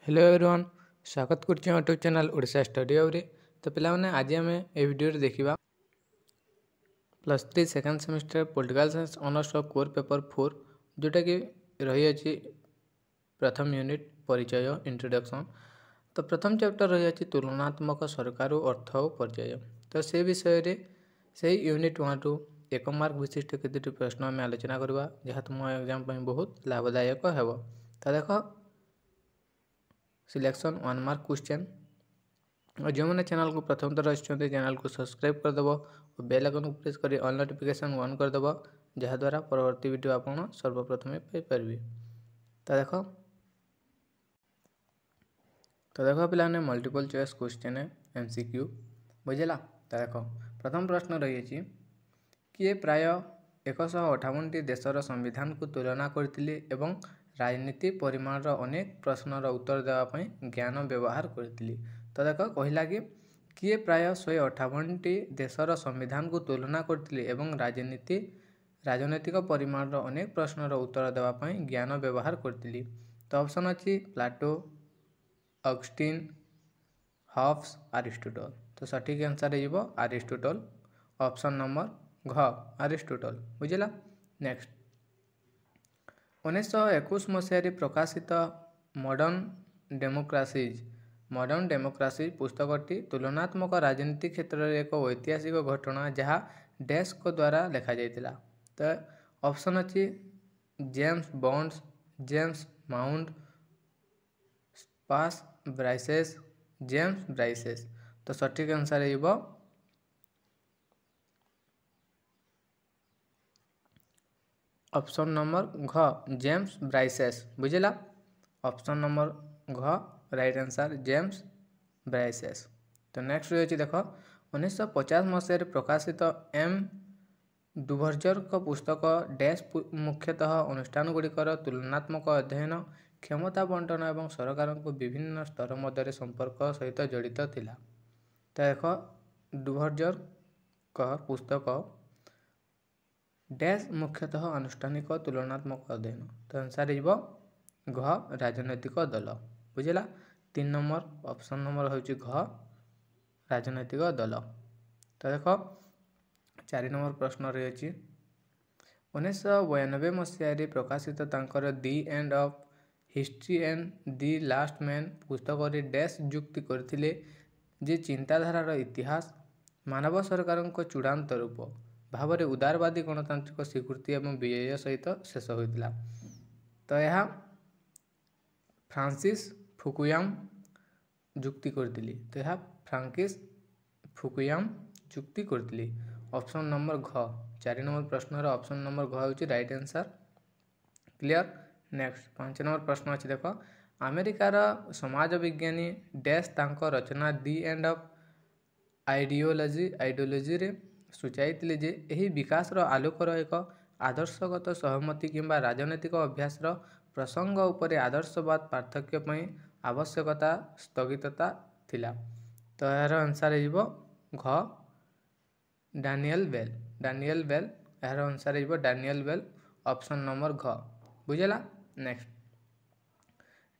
Hello everyone स्वागत करछि YouTube channel Odisha study hub रे। तो पिलाने आज आम ए वीडियो देखा +3 second semester political science honours of core paper 4 जोटा कि रही अछि प्रथम यूनिट परिचय इंट्रोडक्शन। तो प्रथम चैप्टर रही अछि तुलनात्मक सरकार और अर्थ और परिचय। तो से विषय रे से यूनिट 1 टू 1 मार्क विशिष्ट केतोटी प्रश्न आम आलोचना करबा जहाँ तुम एग्जाम बहुत लाभदायक हेबो। तो देखो सिलेक्शन 1 मार्क क्वेश्चन और जो मैंने चैनल को प्रथम थर आते चैनल को सब्सक्राइब करदेव और बेल आइकन को प्रेस कर ऑल नोटिफिकेशन ऑन करदेव जहाद्वारा परवर्ती वीडियो आप सर्वप्रथमे पाइपर। तो देखो पिलाने मल्टीपल चॉइस क्वेश्चन है MCQ बुझेगा। तो देखो प्रथम प्रश्न रही किए प्राय 158 देशर संविधान को तुलना करते एवं राजनीति परिमाण अनेक प्रश्नर उत्तर देवाई ज्ञान व्यवहार करते। तो देख कहला कि किए प्राय 158 देशर संविधान को तुलना करते एवं राजनैतिक परिमाण अनेक प्रश्नर उत्तर देवाई ज्ञान व्यवहार करते। तो ऑप्शन अच्छी प्लाटो, ऑगस्टीन, हॉब्स, अरिस्टोटल। तो सठिक आंसर हो अरिस्टोटल, ऑप्शन नंबर घ अरिस्टोटल बुझेगा। नेक्स्ट 1921 मसीह प्रकाशित मॉडर्न डेमोक्रासी पुस्तकटी तुलनात्मक राजनीति क्षेत्र में एक ऐतिहासिक घटना जहाँ डैश को द्वारा लिखा जाता। तो ऑप्शन अच्छी जेम्स बॉन्ड्स, जेम्स माउंट, स्पास ब्राइसेस, जेम्स ब्राइसेस। तो सठिक आंसर हो ऑप्शन नंबर घ जेम्स ब्राइसेस बुझेगा। ऑप्शन नंबर घ राइट आंसर जेम्स ब्राइसेस। तो नेक्स्ट रही देख 1950 मसीह प्रकाशित एम डुभर्जर पुस्तक डैश मुख्यतः अनुष्ठान गुड़िकर तुलनात्मक अध्ययन, क्षमता बंटन और सरकार को विभिन्न स्तर मध्य संपर्क सहित जड़ित थिला। तो देख डुभर्जर पुस्तक डैश मुख्यतः आनुष्ठानिक तुलनात्मक अध्ययन। तो आंसर हो घ राजनैतिक दल बुझेगा। 3 नंबर ऑप्शन नंबर हूँ घ राजनैतिक दल। तो देख 4 नंबर प्रश्न रही 1992 मसीह प्रकाशित तांकर the end of history and the last man पुस्तक डैश युक्ति करथिले जे चिंताधारार इतिहास मानव सरकार चूड़ांत रूप भाव में उदारवादी गणतांत्रिक स्वीकृति और विजय सहित शेष होता। तो यह फ्रांसिस फुकुयाम जुक्ति करथिले। तो यह फ्रांसिस फुकुयाम जुक्ति करथिले। ऑप्शन नंबर घ 4 नंबर प्रश्न ऑप्शन नंबर घ हूँ right answer. Clear. Next 5 number प्रश्न अच्छी देख अमेरिकार समाज विज्ञानी डैश तांको रचना दि एंड ऑफ आइडियोलॉजी रे सूचाई जे यही विकासर आलोकर एक आदर्शगत सहमति किंबा राजनैतिक अभ्यासर प्रसंग उपरे आदर्शवाद पार्थक्य आवश्यकता स्थगितता थिला। तो यार आंसर हो घ डानियल बेल यार आंसर हो डानियल बेल, ऑप्शन नंबर घ बुझेगा। नेक्स्ट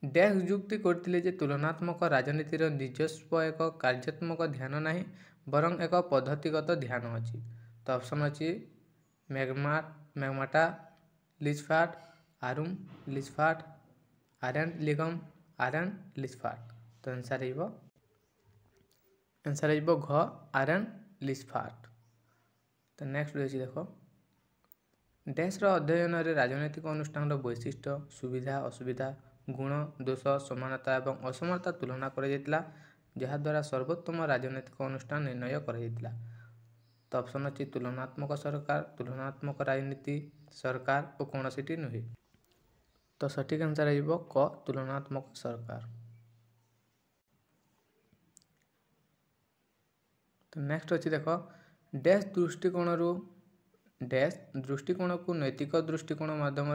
डैश युक्ति करथिले जे तुलनात्मक राजनीतिर निजस्व एक कार्यात्मक ध्यान नहीं बरं एक पद्धतिगत ध्यान अच्छी। तो ऑप्शन अच्छी मैगमाटा लिचफाट, आरुम लिचफाट, आरेंट लिगम, आरेंट लिचफाट। तो आंसर हो घ आरेंट लिचफाट। तो नेक्स्ट रही देख डैश अध्ययन में राजनैतिक अनुष्ठान वैशिष्ट्य सुविधा असुविधा गुण दोष समानता और असमानता तुलना कर जहाद्वारा सर्वोत्तम राजनैतिक अनुष्ठान निर्णय कर। तो ऑप्शन अच्छी तुलनात्मक सरकार, तुलनात्मक राजनीति सरकार और कौन सी नुहे। तो सठिक आंसर हो क तुलनात्मक सरकार। तो नेक्स्ट अच्छी देख डैश दृष्टिकोण को नैतिक दृष्टिकोण माध्यम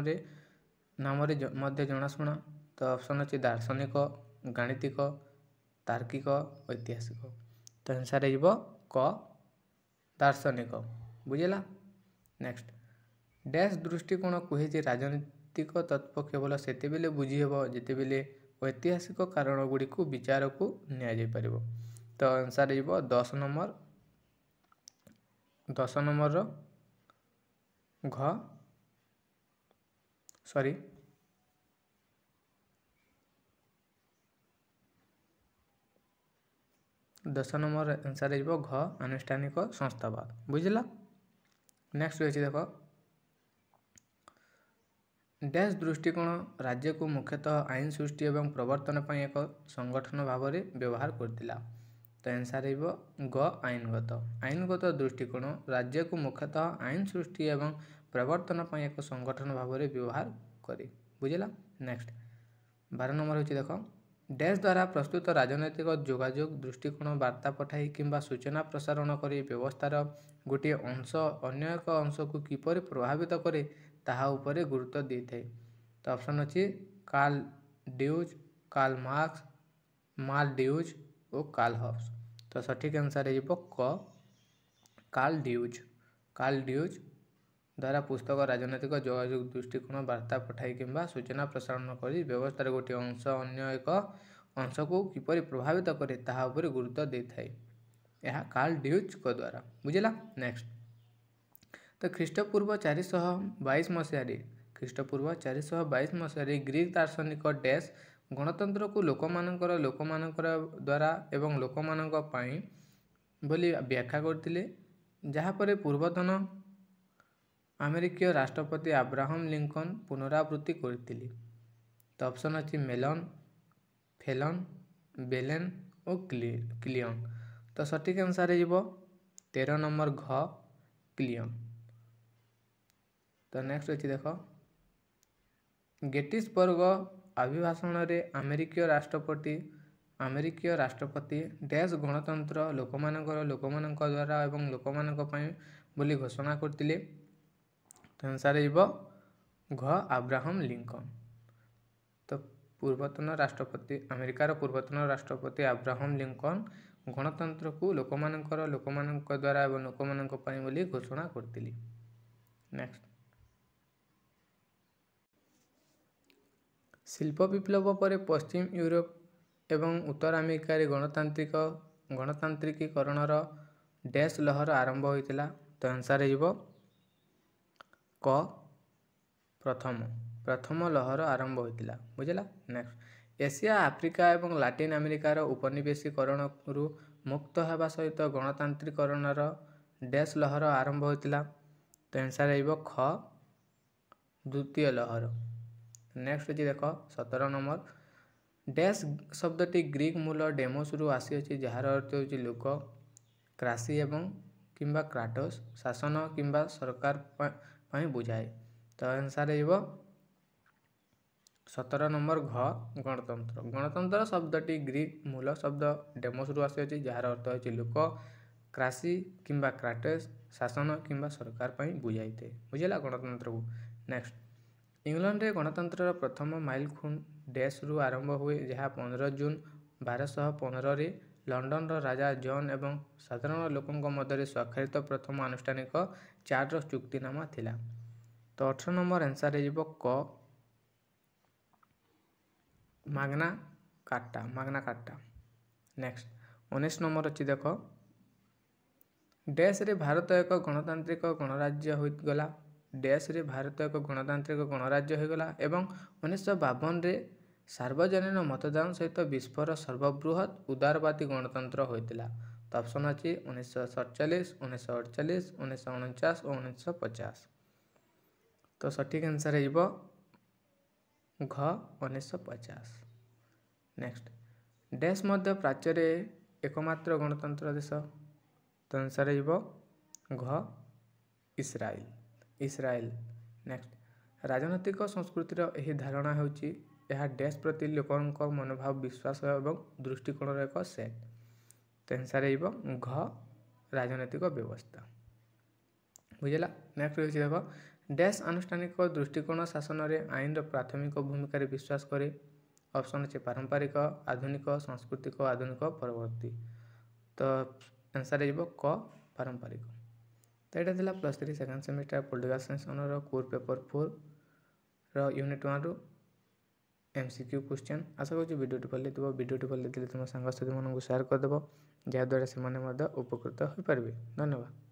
नाम जनाशुना। तो ऑप्शन अच्छी दार्शनिक, गाणितिक, तार्किक, ऐतिहासिक। तो आंसर हो क दार्शनिक बुझेगा। नेक्स्ट डैश दृष्टिकोण कहे राजनीतिक तत्व केवल सेतेबेले बुझी हेब जेतेबेले ऐतिहासिक कारण गुड़िक विचार को नि तो आंसर हो 10 नंबर घ सॉरी 10 नंबर आंसर हो घ आनुष्ठानिक संस्थावाद बुझला। नेक्स्ट रही देख डैश दृष्टिकोण राज्य को मुख्यतः आईन सृष्टि एवं प्रवर्तन पर एक संगठन भाव में व्यवहार करथिला तो आंसर हो ग आईनगत दृष्टिकोण राज्य को मुख्यतः आईन सृष्टि एवं प्रवर्तन पर एक संगठन भाव में व्यवहार करे बुझला। नेक्स्ट 12 नंबर होची देख डैश द्वारा प्रस्तुत राजनैतिक जोगाजोग दृष्टिकोण वार्ता पठाई किंबा सूचना प्रसारण करी व्यवस्थार गोटे अंश अन्य एक अंश को किपर प्रभावित करे ताहा उपरे गुरुत्व दी थाए तो ऑप्शन अच्छी कार्ल ड्यूज कार्ल मार्क्स मार्ल ड्यूज और कार्ल हॉब्स तो सठिक आंसर हो क कार्ल ड्यूज द्वारा पुस्तक राजनैतिक जोगाजोग दृष्टिकोण वार्ता पठाई किंबा सूचना प्रसारण करी व्यवस्थार गोटे अंश अन्य एक अंश को किपर प्रभावित करे ताहा उपरे गुरुत्व दे थाए यह कार्ल ड्यूज को द्वारा बुझला। नेक्स्ट तो ख्रीष्टपूर्व 422 मसीह ग्रीक दार्शनिक डैश गणतंत्र को लोकमानकर द्वारा एवं लोकमानक पाई बोली व्याख्या करथिले जहाँपर पूर्वतन अमेरिकीय राष्ट्रपति अब्राहम लिंकन पुनरावृत्ति करथिले तो ऑप्शन अच्छी मेलन फेलन बेलेन और क्लियन तो सठिक आंसर हो 13 नंबर घ क्लियन। तो नेक्स्ट अच्छी देख गेटिसबर्ग अभिभाषण रे अमेरिकीय राष्ट्रपति डैश गणतंत्र लोकमानक द्वारा एवं लोकमानक पई बोली घोषणा करथिले तो आंसर हो घ अब्राहम लिंकन तो पूर्वतन राष्ट्रपति अमेरिकार पूर्वतन राष्ट्रपति अब्राहम लिंकन गणतंत्र को लोकमानक द्वारा एवं लोकमानक पई बोली घोषणा करथिले। नेक्स्ट शिल्प विप्लव पर पश्चिम यूरोप एवं उत्तर अमेरिकार गणतांत्रिकीकरणर डैश लहर आरंभ होइतिला तो आंसर हो क प्रथम लहर आरंभ होइतिला बुझला। नेक्स्ट एशिया आफ्रिका एवं लाटिन अमेरिकार उपनिवेशीकरण रु मुक्त होगा सहित गणतांत्रिकरणर डैश लहर आरंभ होइतिला तो आंसर हो ख द्वितीय लहर। नेक्स्ट अच्छी देख 17 नंबर डैश शब्दटी ग्रीक मूल डेमोस रु आसी अछि जार अर्थ होछि लोक क्रासी एवं किंबा क्राटोस शासन किंबा सरकार पई बुझाए तो आंसर हो 17 नंबर घ गणतंत्र शब्दटी ग्रीक मूल शब्द डेमोस रु आसी अछि जार अर्थ होछि लोक क्रासी किंबा क्राटोस शासन किंबा सरकार पई बुझाई थे बुझला गणतंत्र को। नेक्स्ट इंग्लैंड रे गणतंत्र प्रथम माइल खुन डैश रु आरंभ हुए जहाँ 15 जून 1215 रे लंडन राजा जॉन एवं साधारण लोकों मध्य स्वाक्षरित प्रथम आनुष्ठानिक चार्टर चुक्तिनामा थिला तो 18 नंबर आंसर हो क माग्ना कार्टा। नेक्स्ट 19 नंबर अच्छी देख डैश रे भारत एक गणतांत्रिक गणराज्य होइगला डैश रे भारत एक गणतांत्रिक गणराज्य होइगला एवं 1952 रे सार्वजनीन मतदान सहित विश्वर सर्वबृहत उदारवादी गणतंत्र होइतिला तो ऑप्शन अच्छी 1947 1948 1949 और 1950 तो सठिक आंसर हो घ 1950। नेक्स्ट डैश मध्य प्राच्य रे एकमात्र गणतंत्र देश तो आंसर हो घ इस्राएल। नेक्स्ट राजनैतिक संस्कृतिर यही धारणा होची यह डैश प्रति लोकों मनोभाव विश्वास एवं दृष्टिकोण एक सेट तो आंसर हो घ राजनैतिक व्यवस्था बुझला। नेक्स्ट होची देखो डैश आनुष्ठानिक दृष्टिकोण शासन रे आईन प्राथमिक भूमिका विश्वास करे ऑप्शन अच्छे पारंपरिक आधुनिक सांस्कृतिक आधुनिक परवर्ती तो आंसर हो क पारंपरिक। तो यहाँ थिला +3 second semester political science honour core paper 4 unit 1 रु MCQ क्वेश्चन। आशा करुँच भिडियोटी भल लगे भिडियोटी भल लगे तुम सांगसाथी मानक सेयार करदेव जहाँद्वारा से उपकृत हो पारे। धन्यवाद।